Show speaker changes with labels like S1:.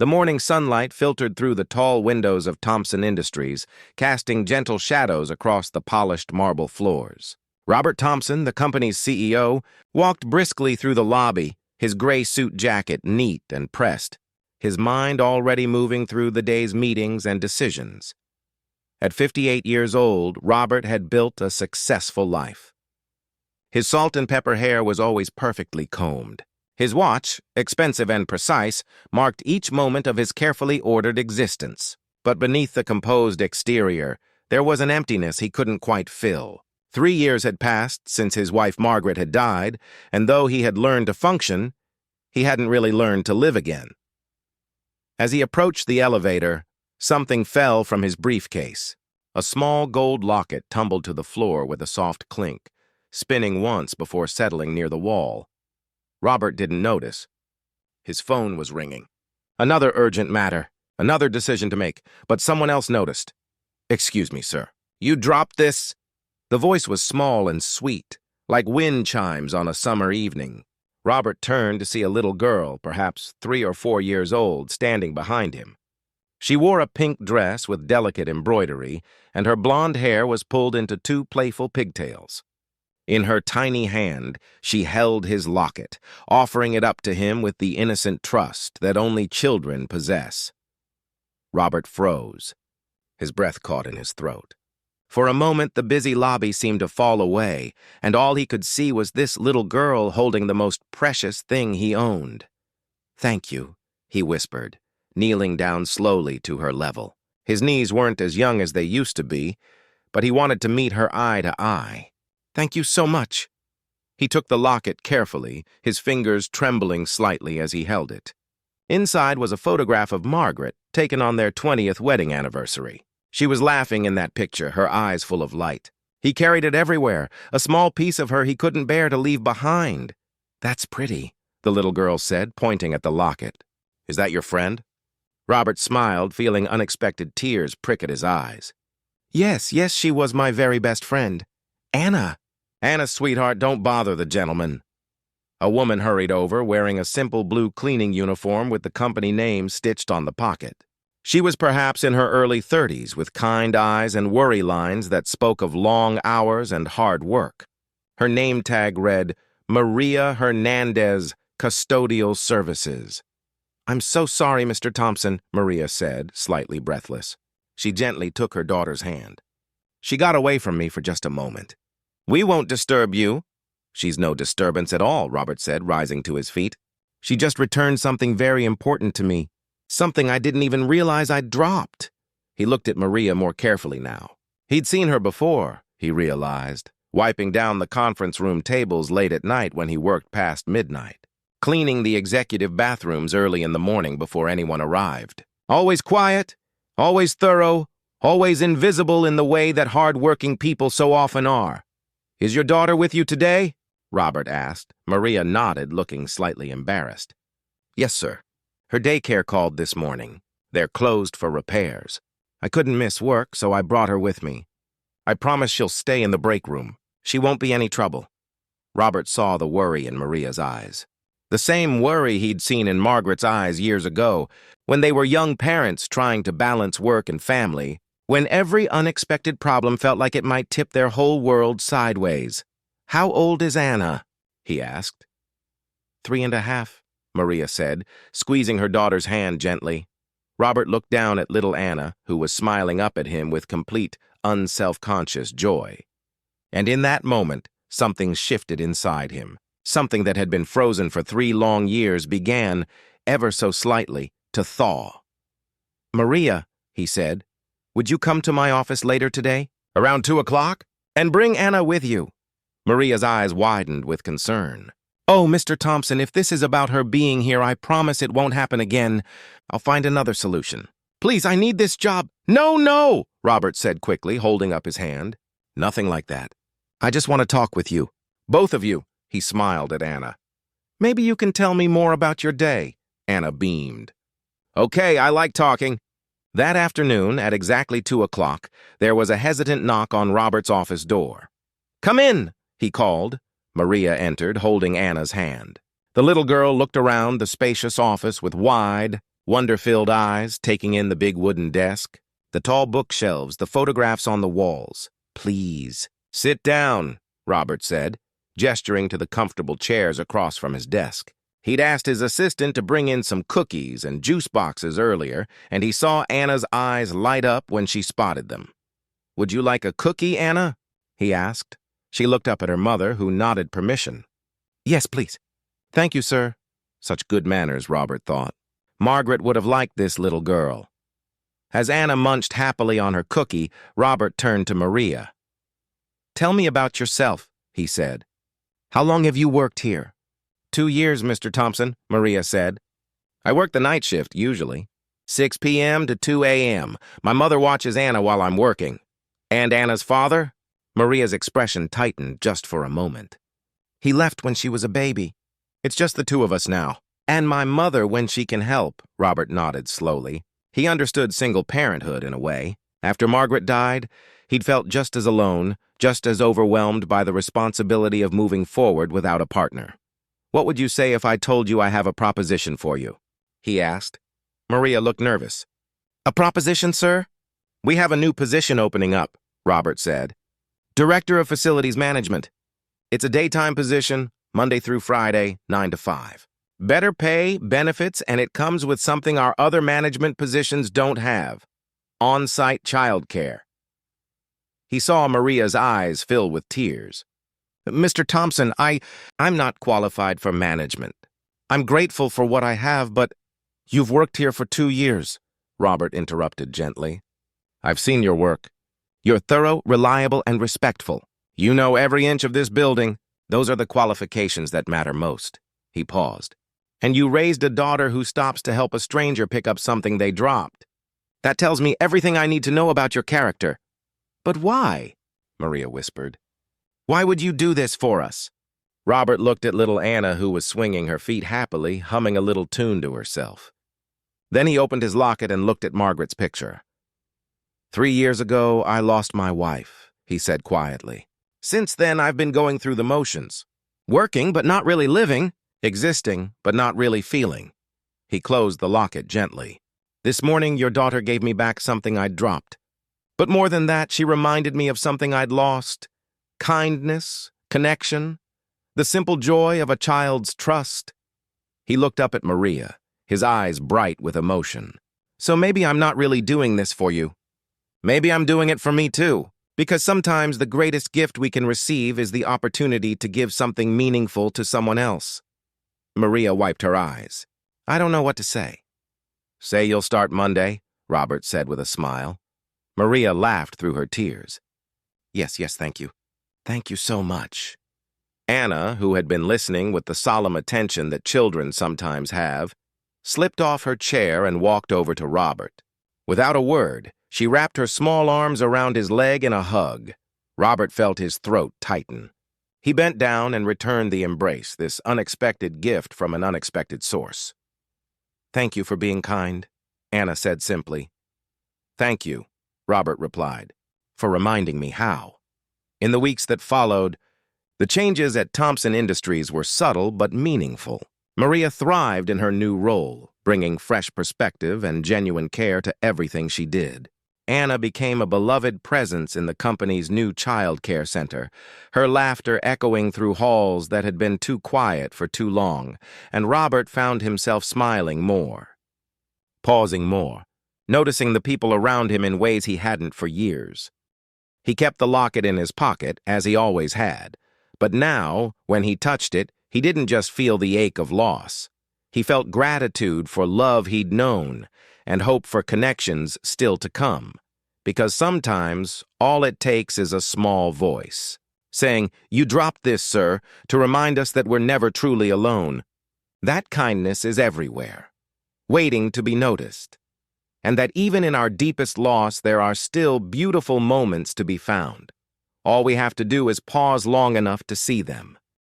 S1: The morning sunlight filtered through the tall windows of Thompson Industries, casting gentle shadows across the polished marble floors. Robert Thompson, the company's CEO, walked briskly through the lobby, his gray suit jacket neat and pressed, his mind already moving through the day's meetings and decisions. At 58 years old, Robert had built a successful life. His salt and pepper hair was always perfectly combed. His watch, expensive and precise, marked each moment of his carefully ordered existence. But beneath the composed exterior, there was an emptiness he couldn't quite fill. 3 years had passed since his wife Margaret had died, and though he had learned to function, he hadn't really learned to live again. As he approached the elevator, something fell from his briefcase. A small gold locket tumbled to the floor with a soft clink, spinning once before settling near the wall. Robert didn't notice. His phone was ringing. Another urgent matter, another decision to make, but someone else noticed. "Excuse me, sir. You dropped this?" The voice was small and sweet, like wind chimes on a summer evening. Robert turned to see a little girl, perhaps 3 or 4 years old, standing behind him. She wore a pink dress with delicate embroidery, and her blonde hair was pulled into 2 playful pigtails. In her tiny hand, she held his locket, offering it up to him with the innocent trust that only children possess. Robert froze. His breath caught in his throat. For a moment, the busy lobby seemed to fall away, and all he could see was this little girl holding the most precious thing he owned. "Thank you," he whispered, kneeling down slowly to her level. His knees weren't as young as they used to be, but he wanted to meet her eye to eye. "Thank you so much." He took the locket carefully, his fingers trembling slightly as he held it. Inside was a photograph of Margaret, taken on their 20th wedding anniversary. She was laughing in that picture, her eyes full of light. He carried it everywhere, a small piece of her he couldn't bear to leave behind. "That's pretty," the little girl said, pointing at the locket. "Is that your friend?" Robert smiled, feeling unexpected tears prick at his eyes. Yes, she was my very best friend. Anna." "Anna, sweetheart, don't bother the gentleman." A woman hurried over, wearing a simple blue cleaning uniform with the company name stitched on the pocket. She was perhaps in her early 30s, with kind eyes and worry lines that spoke of long hours and hard work. Her name tag read, Maria Hernandez, Custodial Services. "I'm so sorry, Mr. Thompson," Maria said, slightly breathless. She gently took her daughter's hand. "She got away from me for just a moment." "We won't disturb you." "She's no disturbance at all," Robert said, rising to his feet. "She just returned something very important to me. Something I didn't even realize I'd dropped." He looked at Maria more carefully now. He'd seen her before, he realized, wiping down the conference room tables late at night when he worked past midnight, cleaning the executive bathrooms early in the morning before anyone arrived. Always quiet, always thorough, always invisible in the way that hard-working people so often are. "Is your daughter with you today?" Robert asked. Maria nodded, looking slightly embarrassed. "Yes, sir. Her daycare called this morning. They're closed for repairs. I couldn't miss work, so I brought her with me. I promise she'll stay in the break room. She won't be any trouble." Robert saw the worry in Maria's eyes. The same worry he'd seen in Margaret's eyes years ago, when they were young parents trying to balance work and family, when every unexpected problem felt like it might tip their whole world sideways. "How old is Anna?" he asked. 3.5. Maria said, squeezing her daughter's hand gently. Robert looked down at little Anna, who was smiling up at him with complete, unself-conscious joy. And in that moment, something shifted inside him. Something that had been frozen for 3 long years began, ever so slightly, to thaw. "Maria," he said, "would you come to my office later today, around 2 o'clock? And bring Anna with you." Maria's eyes widened with concern. "Oh, Mr. Thompson, if this is about her being here, I promise it won't happen again. I'll find another solution. Please, I need this job." No, Robert said quickly, holding up his hand. "Nothing like that. I just want to talk with you. Both of you," he smiled at Anna. "Maybe you can tell me more about your day." Anna beamed. "Okay, I like talking." That afternoon, at exactly 2 o'clock, there was a hesitant knock on Robert's office door. "Come in," he called. Maria entered, holding Anna's hand. The little girl looked around the spacious office with wide, wonder-filled eyes taking in the big wooden desk, the tall bookshelves, the photographs on the walls. "Please, sit down," Robert said, gesturing to the comfortable chairs across from his desk. He'd asked his assistant to bring in some cookies and juice boxes earlier, and he saw Anna's eyes light up when she spotted them. "Would you like a cookie, Anna?" he asked. She looked up at her mother, who nodded permission. "Yes, please." "Thank you, sir." Such good manners, Robert thought. Margaret would have liked this little girl. As Anna munched happily on her cookie, Robert turned to Maria. "Tell me about yourself," he said. "How long have you worked here?" 2 years, Mr. Thompson," Maria said. "I work the night shift, usually. 6 p.m. to 2 a.m. My mother watches Anna while I'm working." "And Anna's father?" Maria's expression tightened just for a moment. "He left when she was a baby. It's just the two of us now. And my mother when she can help," Robert nodded slowly. He understood single parenthood in a way. After Margaret died, he'd felt just as alone, just as overwhelmed by the responsibility of moving forward without a partner. "What would you say if I told you I have a proposition for you?" he asked. Maria looked nervous. "A proposition, sir?" "We have a new position opening up," Robert said. "Director of Facilities Management. It's a daytime position, Monday through Friday, 9 to 5. Better pay, benefits, and it comes with something our other management positions don't have: on-site childcare." He saw Maria's eyes fill with tears. "Mr. Thompson, I'm not qualified for management. I'm grateful for what I have, but—" "You've worked here for 2 years," Robert interrupted gently. "I've seen your work. You're thorough, reliable, and respectful. You know every inch of this building. Those are the qualifications that matter most." He paused. "And you raised a daughter who stops to help a stranger pick up something they dropped. That tells me everything I need to know about your character." "But why?" Maria whispered. "Why would you do this for us?" Robert looked at little Anna, who was swinging her feet happily, humming a little tune to herself. Then he opened his locket and looked at Margaret's picture. "3 years ago, I lost my wife," he said quietly. "Since then, I've been going through the motions. Working, but not really living. Existing, but not really feeling." He closed the locket gently. "This morning, your daughter gave me back something I'd dropped. But more than that, she reminded me of something I'd lost. Kindness, connection, the simple joy of a child's trust." He looked up at Maria, his eyes bright with emotion. "So maybe I'm not really doing this for you. Maybe I'm doing it for me too, because sometimes the greatest gift we can receive is the opportunity to give something meaningful to someone else." Maria wiped her eyes. "I don't know what to say." "Say you'll start Monday," Robert said with a smile. Maria laughed through her tears. Yes, thank you. Thank you so much." Anna, who had been listening with the solemn attention that children sometimes have, slipped off her chair and walked over to Robert. Without a word, she wrapped her small arms around his leg in a hug. Robert felt his throat tighten. He bent down and returned the embrace, this unexpected gift from an unexpected source. "Thank you for being kind," Anna said simply. "Thank you," Robert replied, "for reminding me how." In the weeks that followed, the changes at Thompson Industries were subtle but meaningful. Maria thrived in her new role, bringing fresh perspective and genuine care to everything she did. Anna became a beloved presence in the company's new child care center, her laughter echoing through halls that had been too quiet for too long, and Robert found himself smiling more, pausing more, noticing the people around him in ways he hadn't for years. He kept the locket in his pocket, as he always had, but now, when he touched it, he didn't just feel the ache of loss. He felt gratitude for love he'd known and hope for connections still to come. Because sometimes, all it takes is a small voice, saying, "You dropped this, sir," to remind us that we're never truly alone. That kindness is everywhere, waiting to be noticed. And that even in our deepest loss, there are still beautiful moments to be found. All we have to do is pause long enough to see them.